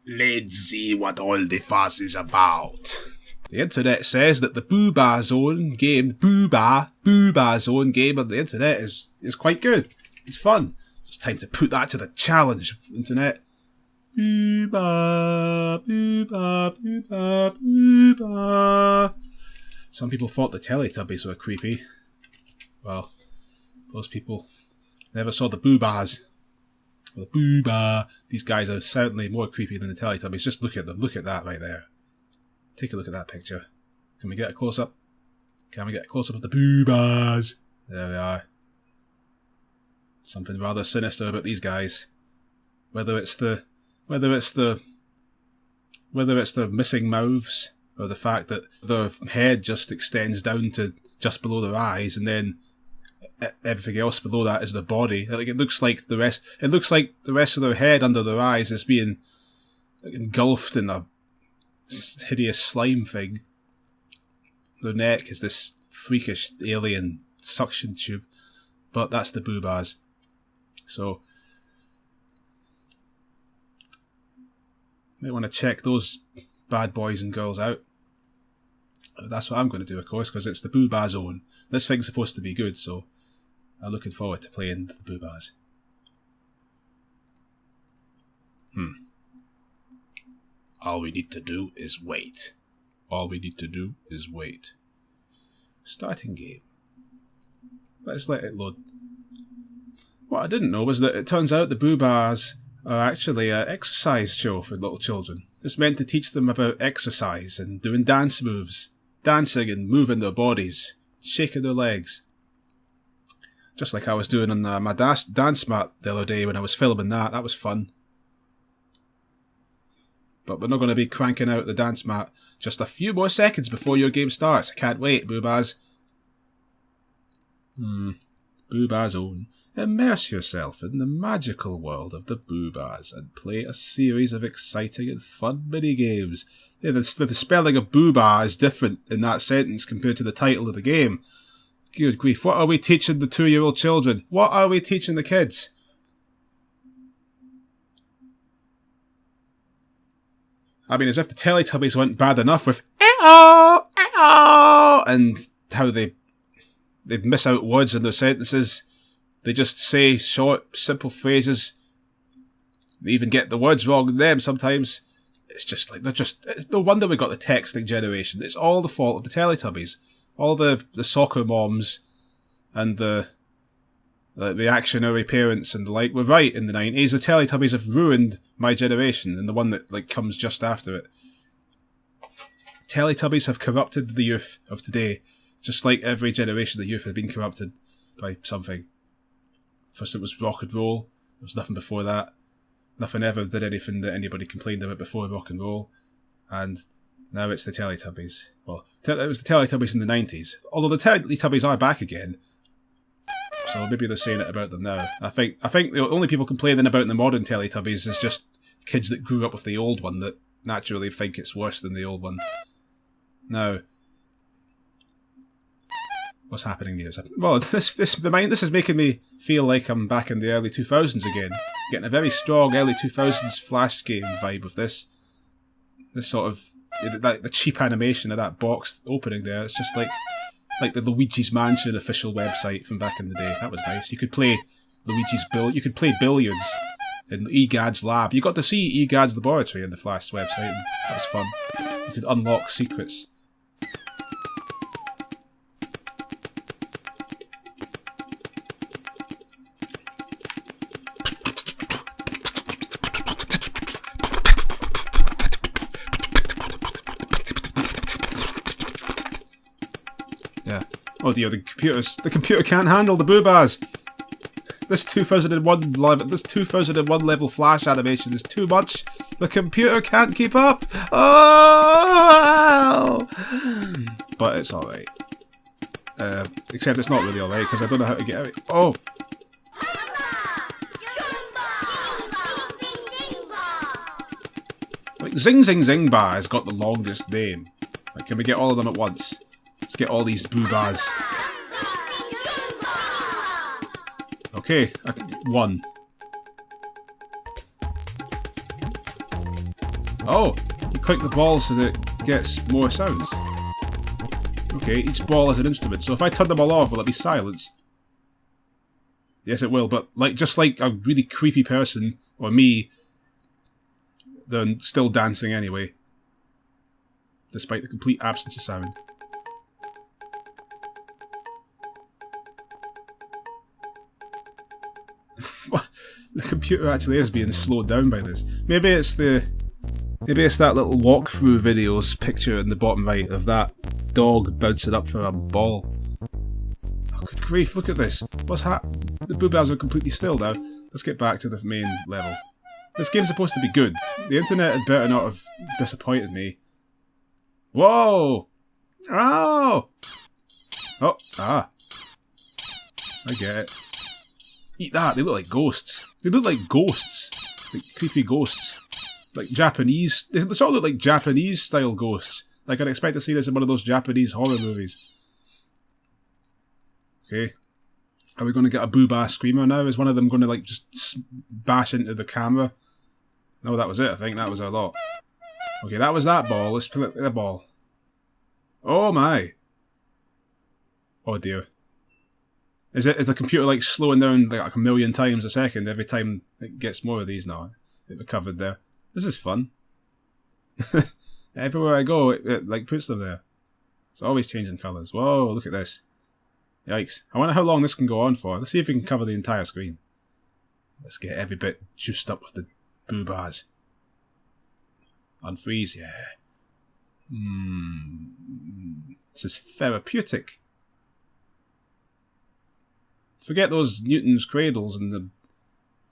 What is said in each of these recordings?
Let's see what all the fuss is about. The internet says that the Boohbah Zone game, Boohbah Zone game on the internet is quite good. It's fun. It's time to put that to the challenge, internet. Boohbah, Boohbah, Boohbah, Boohbah. Some people thought the Teletubbies were creepy. Well, those people never saw the Boohbahs. The Boohbah. These guys are certainly more creepy than the Teletubbies. Just look at them. Look at that right there. Take a look at that picture. Can we get a close-up? Can we get a close-up of the Boohbahs? There we are. Something rather sinister about these guys. Whether it's the missing mouths, or the fact that their head just extends down to just below their eyes, and then everything else below that is the body. Like it looks like the rest of their head under their eyes is being engulfed in a hideous slime thing. Their neck is this freakish alien suction tube, but that's the Boohbahs. So might want to check those bad boys and girls out. That's what I'm going to do, of course, because it's the Boohbah Zone. This thing's supposed to be good, so I'm looking forward to playing the Boohbahs. All we need to do is wait. Starting game. Let's let it load. What I didn't know was that it turns out the Boohbahs are actually an exercise show for little children. It's meant to teach them about exercise and doing dance moves. Dancing and moving their bodies. Shaking their legs. Just like I was doing on my dance mat the other day when I was filming that. That was fun. But we're not going to be cranking out the dance mat just a few more seconds before your game starts. I can't wait, Boohbahs. Boohbah Zone. Immerse yourself in the magical world of the Boohbahs and play a series of exciting and fun mini-games. Yeah, the spelling of Boohbah is different in that sentence compared to the title of the game. Good grief, what are we teaching the 2-year-old children? What are we teaching the kids? I mean, as if the Teletubbies weren't bad enough with and how they'd miss out words in their sentences. They just say short, simple phrases. They even get the words wrong in them sometimes. It's just like, it's no wonder we got the texting generation. It's all the fault of the Teletubbies. All the soccer moms and the reactionary parents and the like were right in the 90s. The Teletubbies have ruined my generation and the one that comes just after it. Teletubbies have corrupted the youth of today, just like every generation of youth has been corrupted by something. First it was rock and roll. There was nothing before that. Nothing ever did anything that anybody complained about before rock and roll. And now it's the Teletubbies. Well, it was the Teletubbies in the 90s. Although the Teletubbies are back again. So maybe they're saying it about them now. I think the only people complaining about the modern Teletubbies is just kids that grew up with the old one that naturally think it's worse than the old one. Now, what's happening here? Well, this is making me feel like I'm back in the early 2000s again. Getting a very strong early 2000s Flash game vibe with this. This sort of the cheap animation of that box opening there. It's just like the Luigi's Mansion official website from back in the day. That was nice. You could play You could play billiards in EGAD's lab. You got to see EGAD's laboratory in the Flash website, and that was fun. You could unlock secrets. Yeah. Oh dear, the computer can't handle the Boohbahs. This 2001 level Flash animation is too much. The computer can't keep up. Oh! But it's alright. Except it's not really alright because I don't know how to get out. Oh! Like Zing Zing Zing Bah has got the longest name. Like, can we get all of them at once? Let's get all these Boohbahs. Okay, one. Oh, you click the ball so that it gets more sounds. Okay, each ball is an instrument, so if I turn them all off, will it be silence? Yes, it will, but just like a really creepy person, or me, they're still dancing anyway. Despite the complete absence of sound. The computer actually is being slowed down by this. Maybe it's that little walkthrough videos picture in the bottom right of that dog bouncing up for a ball. Oh, good grief, look at this. What's the Boohbahs are completely still now. Let's get back to the main level. This game's supposed to be good. The internet had better not have disappointed me. Whoa! Oh! Oh, ah. I get it. Eat that, they look like ghosts. They look like ghosts. Like creepy ghosts. Like Japanese. They sort of look like Japanese style ghosts. Like I'd expect to see this in one of those Japanese horror movies. Okay. Are we going to get a Boohbah screamer now? Is one of them going to like just bash into the camera? No, that was it. I think that was a lot. Okay, that was that ball. Let's play the ball. Oh my. Oh dear. Is the computer like slowing down like a million times a second every time it gets more of these now? It recovered there. This is fun. Everywhere I go, it like puts them there. It's always changing colours. Whoa, look at this. Yikes. I wonder how long this can go on for. Let's see if we can cover the entire screen. Let's get every bit juiced up with the Boohbahs. Unfreeze, yeah. This is therapeutic. Forget those Newton's cradles and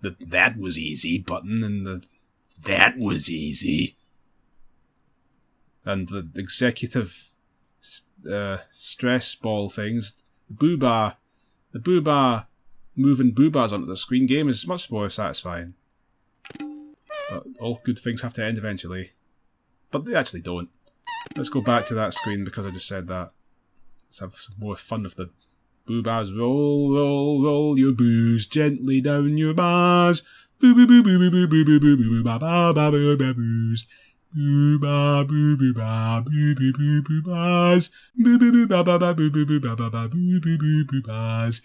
the that was easy button and the that was easy. And the executive stress ball things. The Boohbah moving Boohbahs onto the screen game is much more satisfying. But all good things have to end eventually. But they actually don't. Let's go back to that screen because I just said that. Let's have some more fun with the Boohbahs. Roll, roll, roll your boos gently down your bars. Boo boo boo boo boo boo boo boo boo boo ba ba ba ba ba boos. Boo ba boo boo ba boo boo boo boo bars. Boo boo boo ba ba ba boo boo boo ba ba ba boo boo boo boo bars.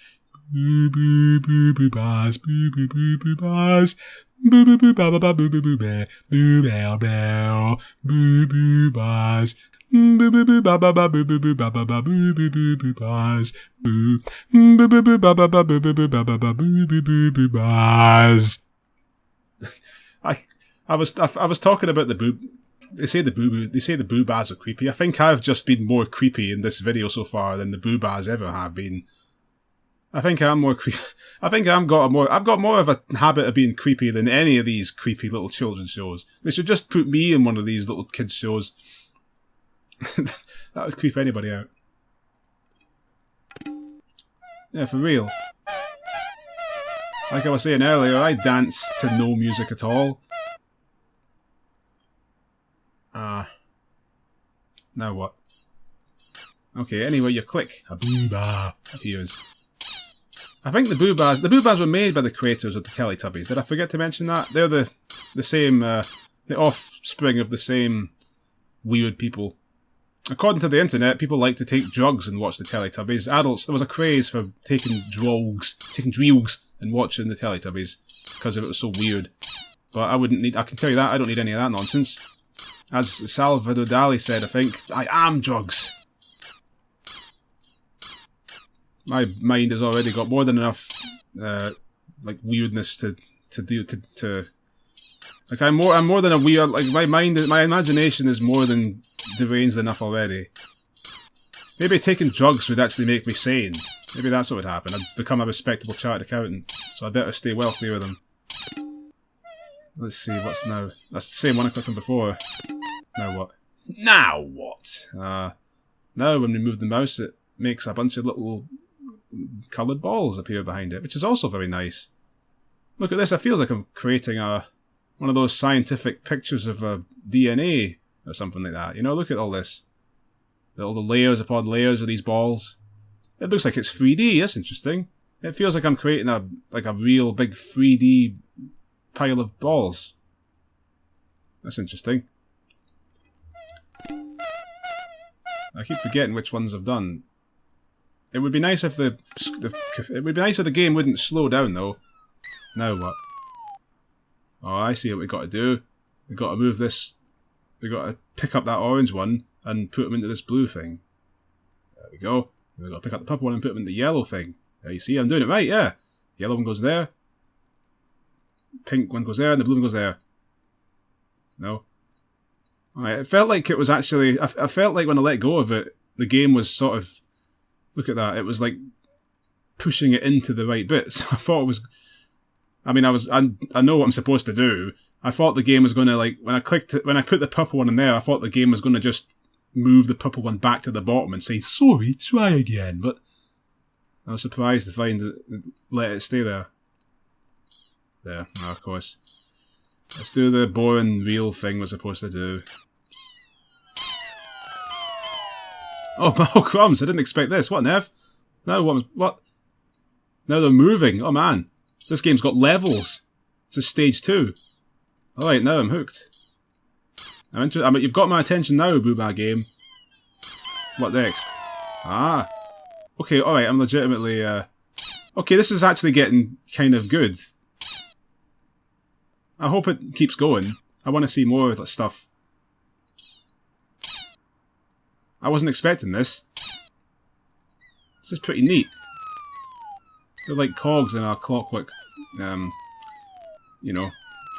Boo boo boo boo bars. Boo boo boo boo bars. Boo boo boo ba ba ba boo boo boo bear. Boo bell bell. Boo boo bars. Boo boo boo ba ba ba boo boo boo ba ba ba boo boo boo boo bars. Boo boo boo boo ba ba ba boo boo boo ba ba ba boo boo boo boo bars. I was talking about the boob. They say the Boohbahs are creepy. I think I've just been more creepy in this video so far than the Boohbahs ever have been. I think I'm more creepy. I think I've got more of a habit of being creepy than any of these creepy little children's shows. They should just put me in one of these little kids shows. That would creep anybody out. Yeah, for real. Like I was saying earlier, I dance to no music at all. Now what? Okay, anywhere you click, a Boohbah appears. I think the Boohbahs were made by the creators of the Teletubbies. Did I forget to mention that? They're the same, the offspring of the same weird people. According to the internet, people like to take drugs and watch the Teletubbies. Adults, there was a craze for taking drugs and watching the Teletubbies because it was so weird. But I can tell you that, I don't need any of that nonsense. As Salvador Dali said, I think, I am drugs. My mind has already got more than enough, like weirdness to like I'm more than a weird. Like my imagination is more than deranged enough already. Maybe taking drugs would actually make me sane. Maybe that's what would happen. I'd become a respectable chartered accountant. So I better stay well clear of them. Let's see what's now. That's the same one I clicked on before. Now what? Now what? Now when we move the mouse, it makes a bunch of little coloured balls appear behind it, which is also very nice. Look at this, it feels like I'm creating one of those scientific pictures of a DNA or something like that. You know, look at all this. All the layers upon layers of these balls. It looks like it's 3D, that's interesting. It feels like I'm creating a real big 3D pile of balls. That's interesting. I keep forgetting which ones I've done. It would be nice if it would be nice if the game wouldn't slow down though. Now what? Oh, I see what we got to do. We got to move this. We got to pick up that orange one and put them into this blue thing. There we go. And we got to pick up the purple one and put them in the yellow thing. There you see, I'm doing it right. Yeah. Yellow one goes there. Pink one goes there, and the blue one goes there. No. Alright, it felt like it was actually... I felt like when I let go of it, the game was sort of... Look at that, it was like pushing it into the right bit. So I thought it was... I mean, I know what I'm supposed to do. I thought the game was going to, like... When I put the purple one in there, I thought the game was going to just move the purple one back to the bottom and say, sorry, try again. But I was surprised to find that let it stay there. There, oh, of course. Let's do the boring real thing we're supposed to do. Oh crumbs, I didn't expect this. What on earth? No, what? Now they're moving. Oh man. This game's got levels. This is stage 2. Alright, now I'm hooked. I mean, you've got my attention now, Boohbah game. What next? Ah. Okay, alright, I'm legitimately, Okay, this is actually getting kind of good. I hope it keeps going. I want to see more of that stuff. I wasn't expecting this. This is pretty neat. They're like cogs in a clockwork, you know,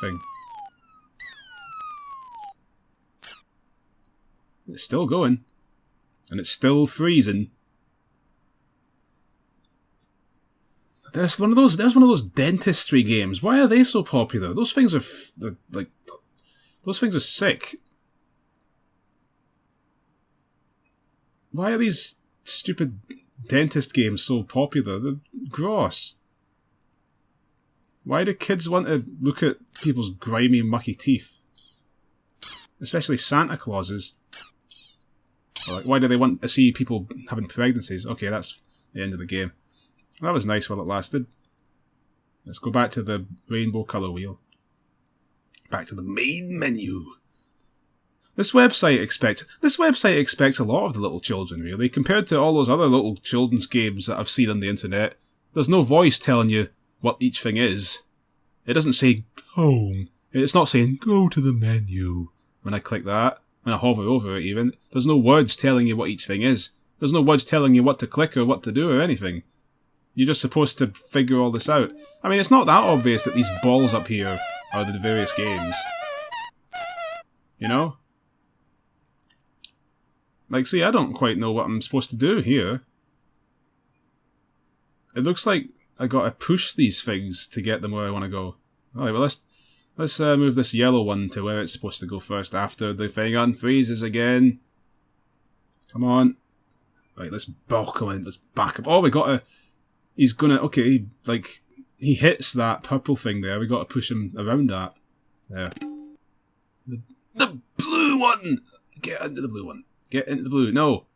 thing. It's still going. And it's still freezing. There's one of those dentistry games. Why are they so popular? Those things are those things are sick. Why are these stupid dentist games so popular? They're gross. Why do kids want to look at people's grimy, mucky teeth? Especially Santa Clauses. Like, why do they want to see people having pregnancies? Okay, that's the end of the game. That was nice while it lasted. Let's go back to the rainbow colour wheel. Back to the main menu. This website expects a lot of the little children, really, compared to all those other little children's games that I've seen on the internet. There's no voice telling you what each thing is. It doesn't say home. It's not saying go to the menu when I click that. When I hover over it even. There's no words telling you what each thing is. There's no words telling you what to click or what to do or anything. You're just supposed to figure all this out. I mean, it's not that obvious that these balls up here are the various games. You know? Like, see, I don't quite know what I'm supposed to do here. It looks like I gotta push these things to get them where I want to go. Alright, well, let's move this yellow one to where it's supposed to go first after the thing unfreezes again. Come on. Right, let's come in, let's back up. Oh, we gotta... He's gonna... Okay, he hits that purple thing there. We gotta push him around that. There. The blue one! Get into the blue one. Get into the blue. No.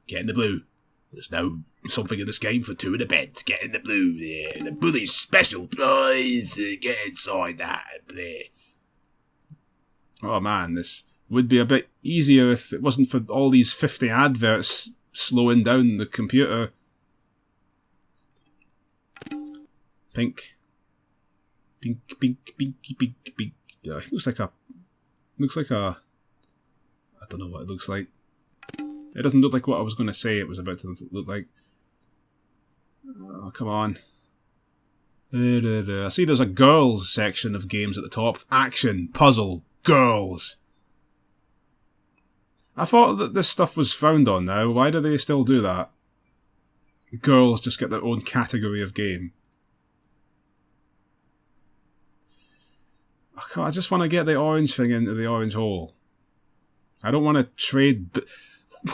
Get in the blue. There's now something in this game for 2 in a bed. Get in the blue. Yeah, the bully's special prize. Get inside that. There. Oh man, this would be a bit easier if it wasn't for all these 50 adverts slowing down the computer. Pink. Pink, pink, pinky, pink, pink. Yeah, it looks like a... I don't know what it looks like. It doesn't look like what I was going to say it was about to look like. Oh, come on. I see there's a girls section of games at the top. Action, puzzle, girls. I thought that this stuff was frowned on now. Why do they still do that? Girls just get their own category of game. Oh, come on, I just want to get the orange thing into the orange hole. I don't want to trade...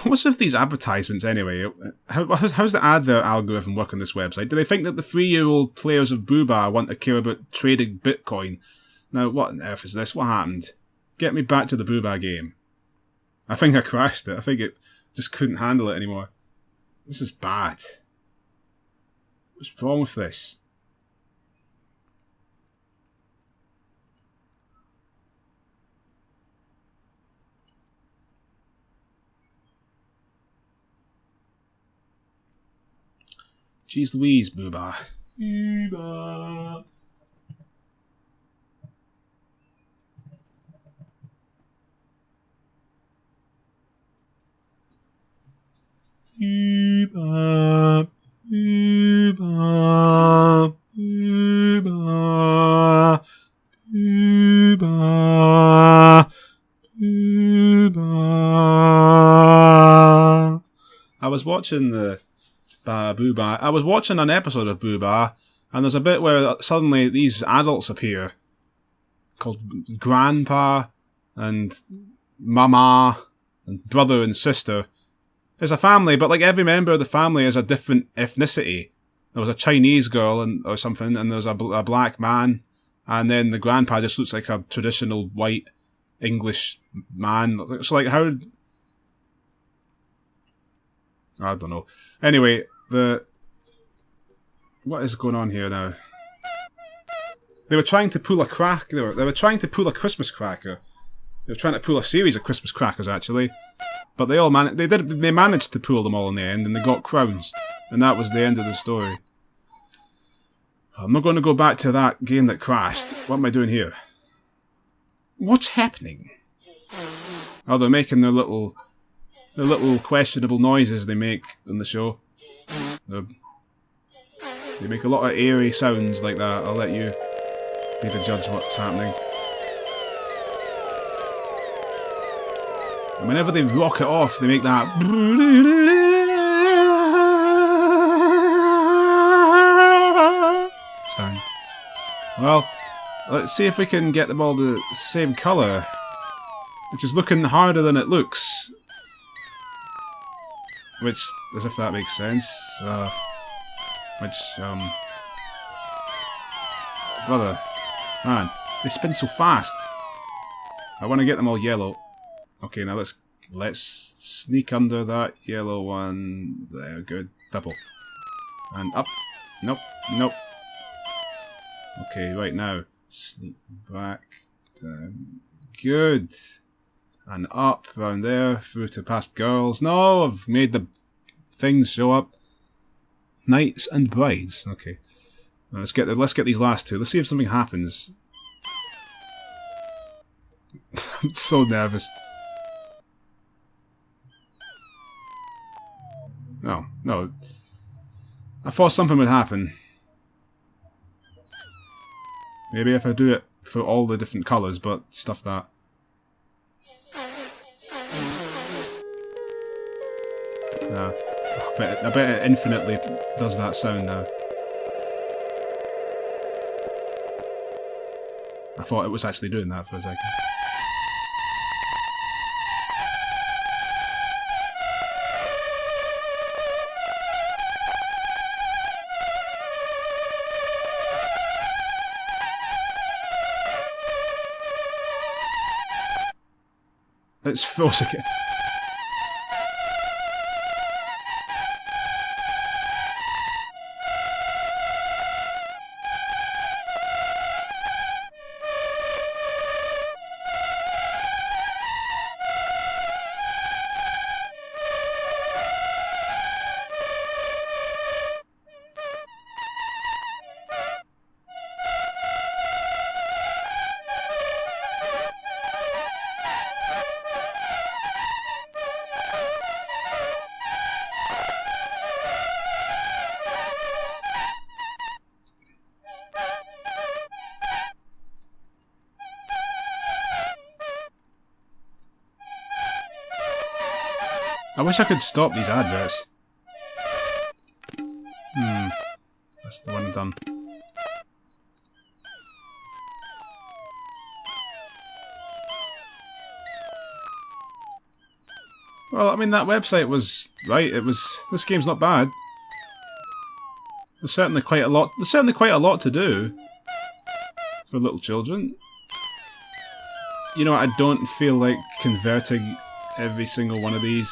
What's with these advertisements anyway? How's the advert algorithm work on this website? Do they think that the 3-year-old players of Boohbah want to care about trading Bitcoin? Now, what on earth is this? What happened? Get me back to the Boohbah game. I think I crashed it. I think it just couldn't handle it anymore. This is bad. What's wrong with this? Jeez Louise, Boohbah. Boohbah. Boohbah. Boohbah. Boohbah. Boohbah. Boohbah. I was watching Boohbah. I was watching an episode of Boohbah, and there's a bit where suddenly these adults appear, called Grandpa and Mama and brother and sister. It's a family, but like every member of the family is a different ethnicity. There was a Chinese girl or something, and there's a black man, and then the grandpa just looks like a traditional white English man. So like how... I don't know. Anyway, what is going on here now? They were trying to pull a crack. They were trying to pull a Christmas cracker. They were trying to pull a series of Christmas crackers, actually. But they all they managed to pull them all in the end, and they got crowns. And that was the end of the story. I'm not going to go back to that game that crashed. What am I doing here? What's happening? Oh, they're making their little questionable noises they make in the show. They make a lot of eerie sounds like that. I'll let you be the judge what's happening. And whenever they rock it off, they make that... sound. Well, let's see if we can get them all the same colour. Which is looking harder than it looks. Which, as if that makes sense. Brother. Man, they spin so fast. I want to get them all yellow. Okay, now let's sneak under that yellow one. There, good. Double. And up. Nope, nope. Okay, right now. Sneak back. Down. Good. And up, round there, through to past girls. No, I've made the things show up. Knights and brides. Okay. Now let's get these last two. Let's see if something happens. I'm so nervous. No. I thought something would happen. Maybe if I do it for all the different colours, but stuff that. I bet it infinitely does that sound now. I thought it was actually doing that for a second. It's froze again. I wish I could stop these adverts. That's the one done. Well, I mean, that website was right. This game's not bad. There's certainly quite a lot. There's certainly quite a lot to do for little children. You know, I don't feel like converting every single one of these.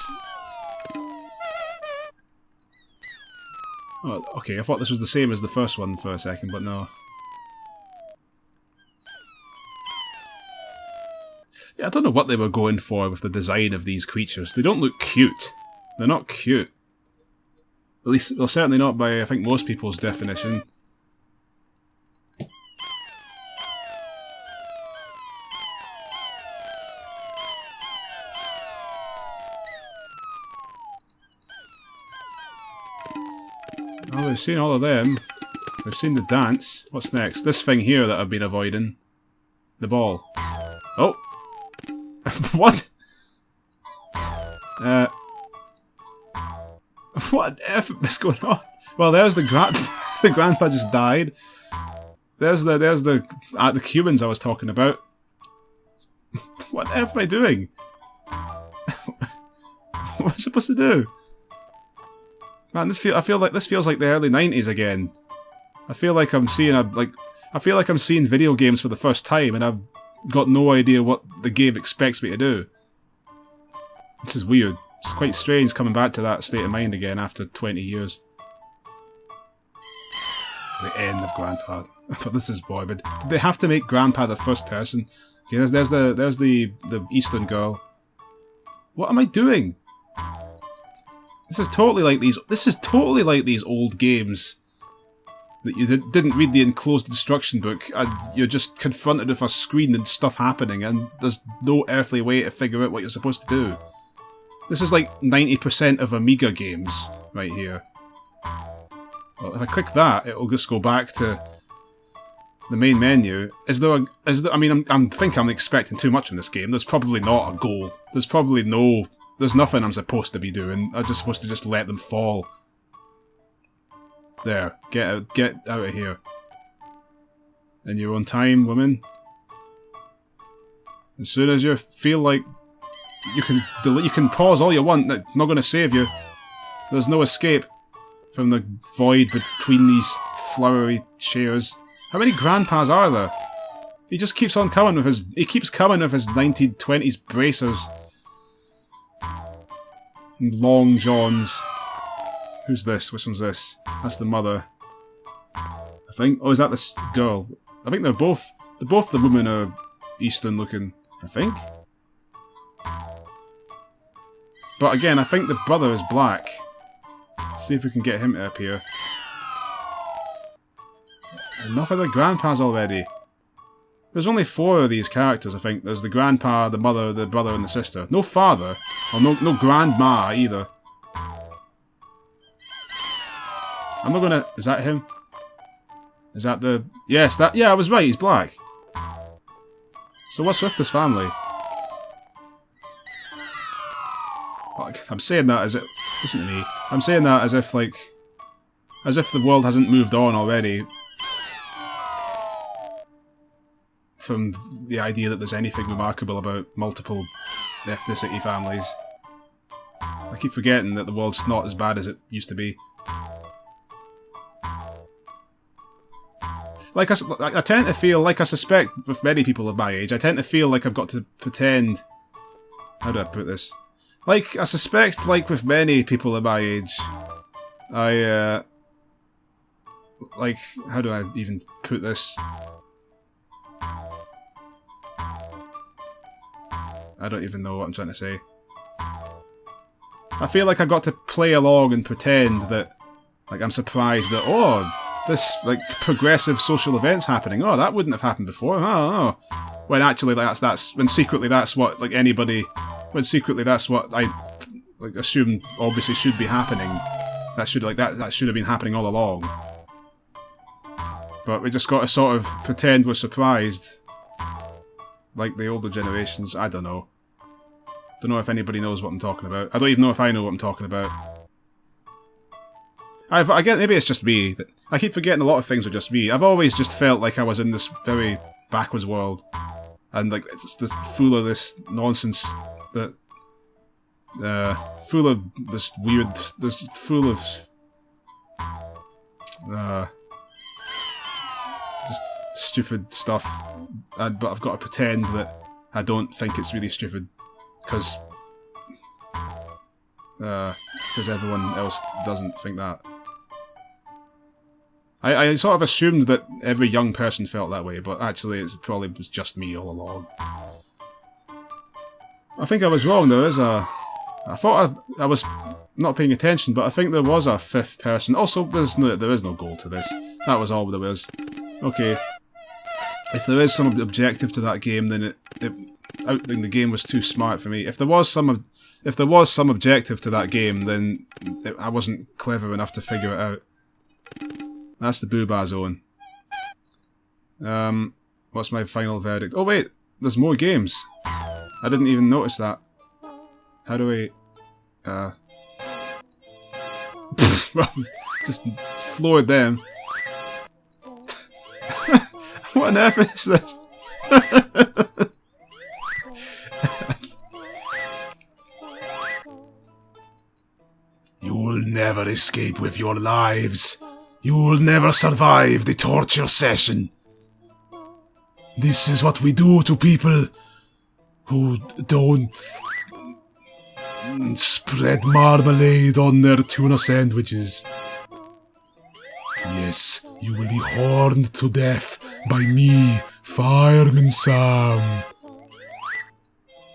Oh, okay, I thought this was the same as the first one for a second, but no. Yeah, I don't know what they were going for with the design of these creatures. They don't look cute. They're not cute. At least, well, certainly not by, I think, most people's definition. Well, we've seen all of them. We've seen the dance. What's next? This thing here that I've been avoiding. The ball. Oh! What? What is going on? Well, there's the grandpa just died. There's the Cubans I was talking about. What the F am I doing? What am I supposed to do? Man, I feel like this feels like the early 90s again. I feel like I'm seeing video games for the first time, and I've got no idea what the game expects me to do. This is weird. It's quite strange coming back to that state of mind again after 20 years. The end of Grandpa. But this is morbid. Did they have to make Grandpa the first person? Okay, there's the Eastern girl. What am I doing? This is totally like these old games that you didn't read the enclosed instruction book, and you're just confronted with a screen and stuff happening, and there's no earthly way to figure out what you're supposed to do. This is like 90% of Amiga games right here. Well, if I click that, it'll just go back to the main menu. I mean, I think I'm expecting too much in this game. There's probably not a goal. There's nothing I'm supposed to be doing. I'm just supposed to just let them fall. There, get out of here. In your own time, woman. As soon as you feel like you can pause all you want. It's not going to save you. There's no escape from the void between these flowery chairs. How many grandpas are there? He just keeps on coming with his. He keeps coming with his 1920s bracers. And long johns. Who's this? Which one's this? That's the mother. I think. Oh, is that this girl? I think they're both the women are Eastern looking. I think. But again, I think the brother is black. Let's see if we can get him to appear. Enough of the grandpas already. There's only 4 of these characters, I think. There's the grandpa, the mother, the brother, and the sister. No father. Or no grandma either. I'm not gonna... Is that him? Is that the... Yes, that... Yeah, I was right, he's black. So what's with this family? I'm saying that as if... Listen to me. I'm saying that as if, like... As if the world hasn't moved on already. From the idea that there's anything remarkable about multiple ethnicity families. I keep forgetting that the world's not as bad as it used to be. Like, I tend to feel, like I suspect with many people of my age, I tend to feel like I've got to pretend... How do I put this? Like, I suspect, like with many people of my age, like, how do I even put this? I don't even know what I'm trying to say. I feel like I've got to play along and pretend that, like, I'm surprised that, oh, this, like, progressive social event's happening. Oh, that wouldn't have happened before. Oh. When actually, when secretly that's what, like, when secretly that's what I, like, assume obviously should be happening. That should have been happening all along. But we just got to sort of pretend we're surprised. Like the older generations, I don't know. Don't know if anybody knows what I'm talking about. I don't even know if I know what I'm talking about. I get, maybe it's just me. I keep forgetting a lot of things are just me. I've always just felt like I was in this very backwards world. And like, it's this full of this nonsense that... full of this weird... full of... just stupid stuff. But I've got to pretend that I don't think it's really stupid. Because everyone else doesn't think that. I sort of assumed that every young person felt that way, but actually it probably was just me all along. I think I was wrong, though. I thought I was not paying attention, but I think there was a fifth person. Also, there is no goal to this. That was all there was. Okay. If there is some objective to that game, then then the game was too smart for me. If there was some objective to that game, then I wasn't clever enough to figure it out. That's the Boohbah zone. What's my final verdict? Oh wait, there's more games. I didn't even notice that. How do I... just floored them. What on earth is this? You'll never escape with your lives. You'll never survive the torture session. This is what we do to people who don't spread marmalade on their tuna sandwiches. Yes, you will be horned to death by me, Fireman Sam,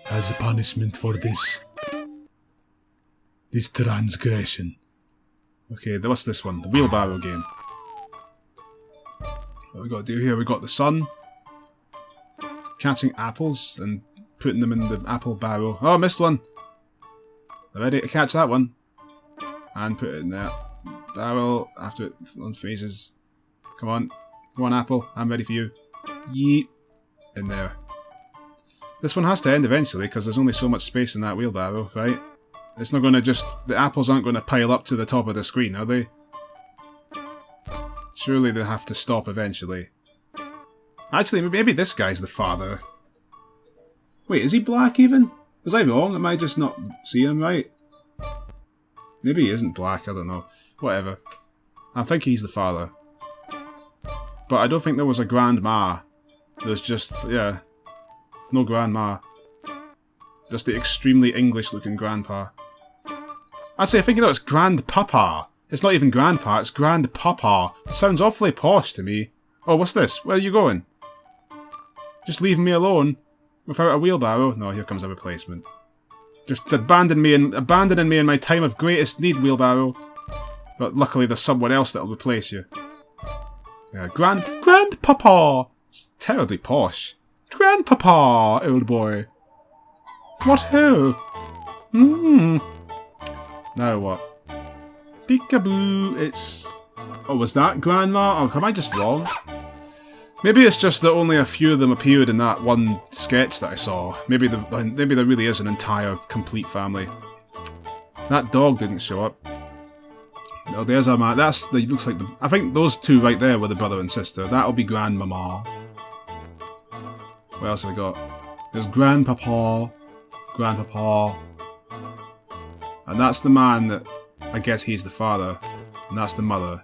as a punishment for this transgression. Okay, what's this one? The wheelbarrow game. What we got to do here? We got the sun, catching apples and putting them in the apple barrel. Oh, I missed one. I'm ready to catch that one and put it in there. Barrel after it unfreezes. Come on, apple. I'm ready for you. Yeet. In there. This one has to end eventually because there's only so much space in that wheelbarrow, right? It's not going to just... The apples aren't going to pile up to the top of the screen, are they? Surely they have to stop eventually. Actually, maybe this guy's the father. Wait, is he black even? Was I wrong? Am I just not seeing him right? Maybe he isn't black, I don't know. Whatever. I think he's the father. But I don't think there was a grandma. There's just, yeah, no grandma. Just the extremely English-looking grandpa. Actually, I think it's grandpapa. It's not even grandpa, it's grandpapa. It sounds awfully posh to me. Oh, what's this? Where are you going? Just leaving me alone? Without a wheelbarrow? No, here comes a replacement. Just abandoning me in my time of greatest need, wheelbarrow. But luckily there's someone else that'll replace you. Yeah, grandpapa! It's terribly posh. Grandpapa, old boy. What ho? Now what? Peekaboo, it's... Oh, was that grandma? Oh, am I just wrong? Maybe it's just that only a few of them appeared in that one sketch that I saw. Maybe there really is an entire, complete family. That dog didn't show up. No, there's our man. Looks like the... I think those two right there were the brother and sister. That'll be grandmama. What else have we got? There's grandpapa. Grandpapa. And that's the man that... I guess he's the father. And that's the mother.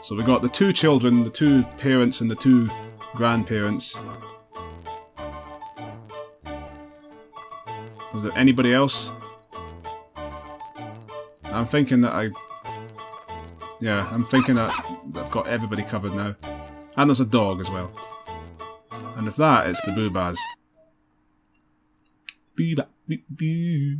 So we got the two children, the two parents, and the two grandparents. Was there anybody else? I'm thinking that I'm thinking that I've got everybody covered now. And there's a dog as well. And if that, it's the Boohbahs. Boohbah, boo, boo.